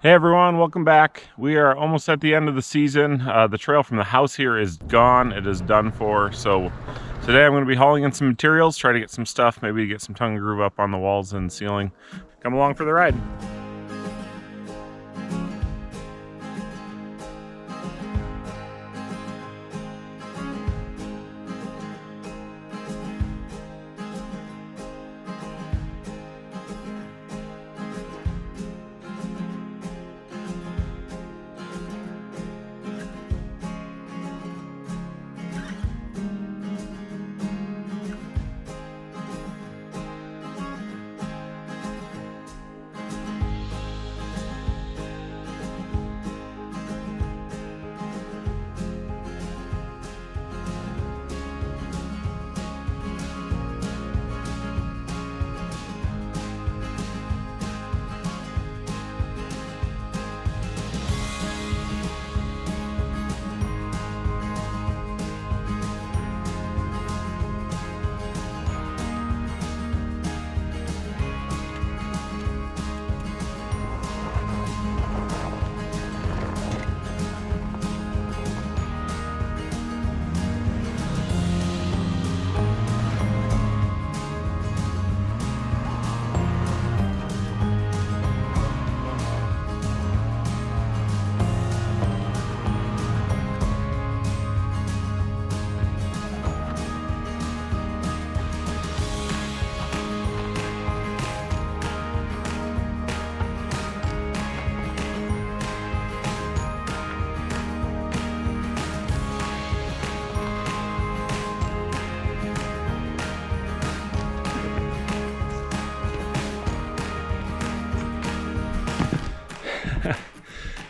Hey everyone, welcome back. We are almost at the end of the season. The trail from the house here is gone. It is done for. So today I'm going to be hauling in some materials, try to get some stuff, maybe get some tongue and groove up on the walls and ceiling. Come along for the ride.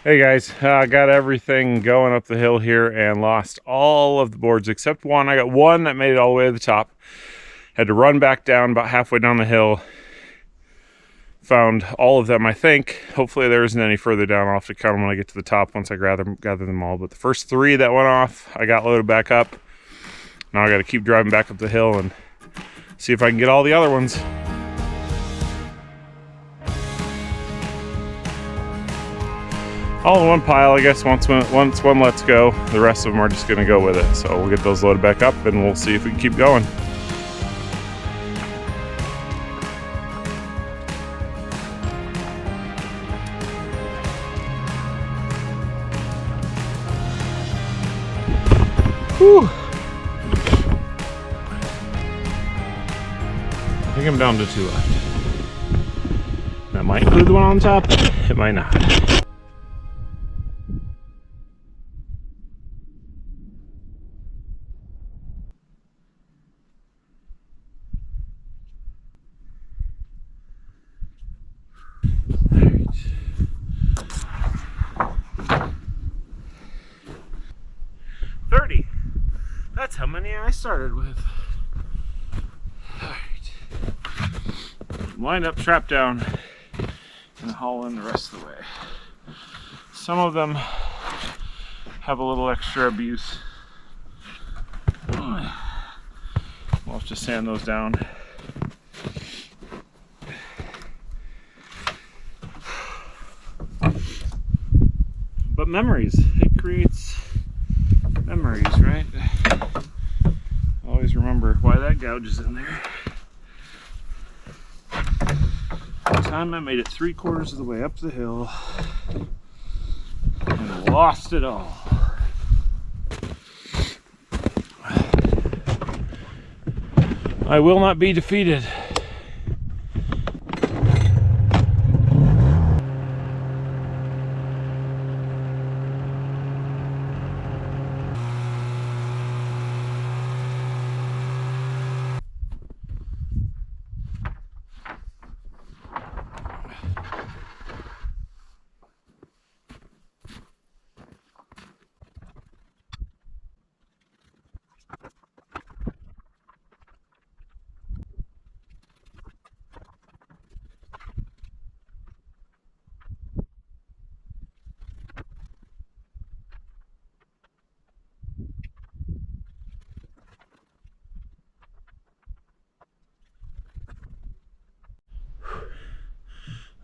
Hey guys, I got everything going up the hill here and lost all of the boards except one. I got one that made it all the way to the top. Had to run back down about halfway down the hill. Found all of them, I think. Hopefully there isn't any further down. I'll have to count them when I get to the top once I gather them all. But the first three that went off, I got loaded back up. Now I got to keep driving back up the hill and see if I can get all the other ones. All in one pile, I guess. Once one lets go, the rest of them are just going to go with it. So we'll get those loaded back up and we'll see if we can keep going. Whew. I think I'm down to 2 left. That might include the one on top. It might not. Alright. 30. That's how many I started with. Alright. Lined up, strap down, and haul in the rest of the way. Some of them have a little extra abuse. We'll have to sand those down. But memories, it creates memories, right? Always remember why that gouge is in there. One time I made it 3/4 of the way up the hill and lost it all. I will not be defeated.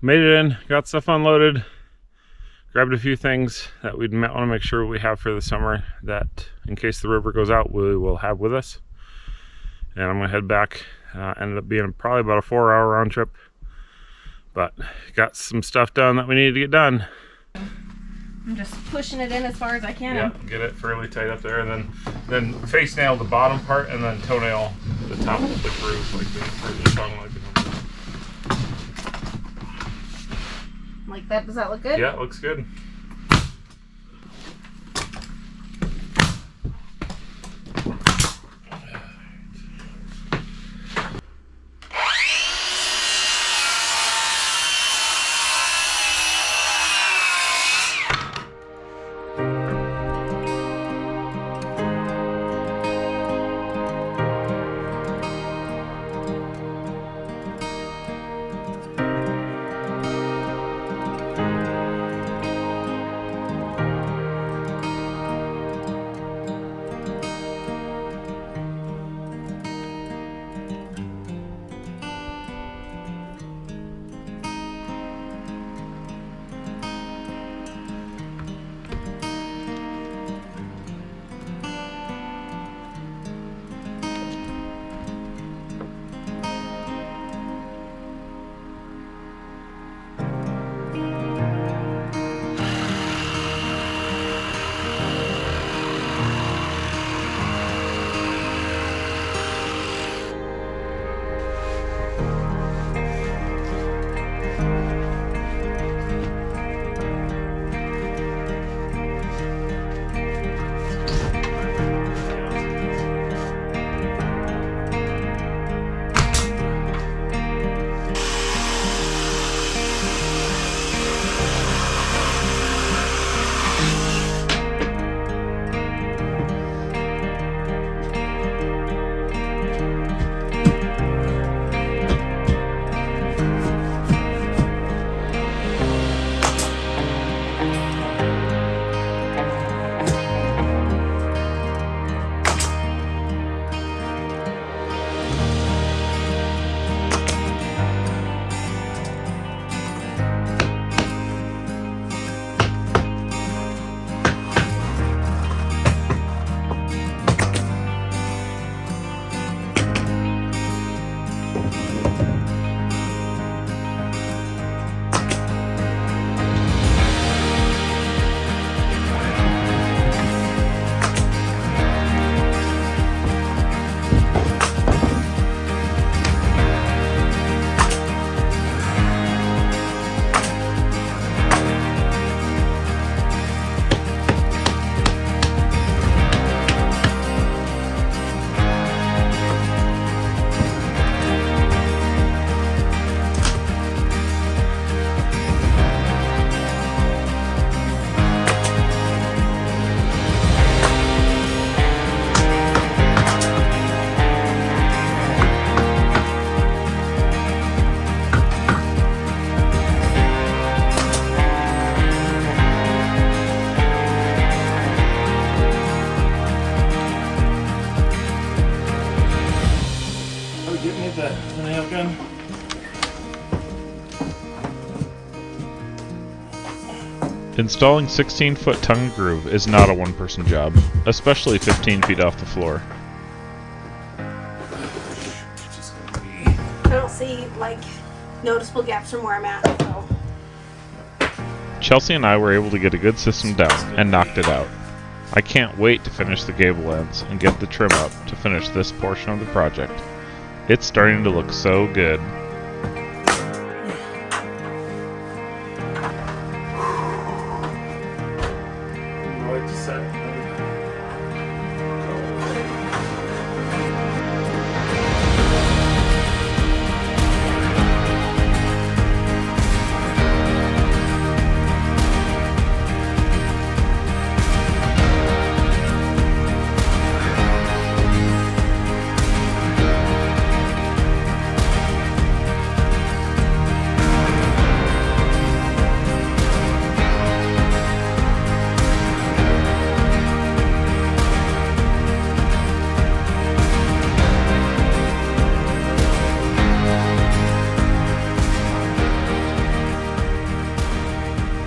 Made it in, got stuff unloaded. grabbed a few things that we'd want to make sure we have for the summer, that in case the river goes out, we will have with us. And I'm gonna head back. Ended up being probably about a 4-hour round trip, but got some stuff done that we needed to get done. I'm just pushing it in as far as I can. Yeah, get it fairly tight up there, and then face nail the bottom part, and then toenail the top of the groove, like the tongue, like that. Does that look good? Yeah, it looks good. the nail gun. Installing 16-foot tongue groove is not a one-person job, especially 15 feet off the floor. I don't see like noticeable gaps from where I'm at. So. Chelsea and I were able to get a good system down and knocked it out. I can't wait to finish the gable ends and get the trim up to finish this portion of the project. It's starting to look so good.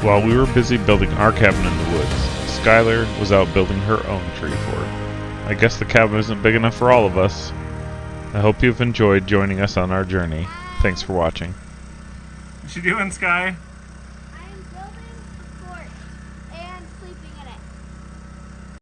While we were busy building our cabin in the woods, Skylar was out building her own tree fort. I guess the cabin isn't big enough for all of us. I hope you've enjoyed joining us on our journey. Thanks for watching. What you doing, Sky?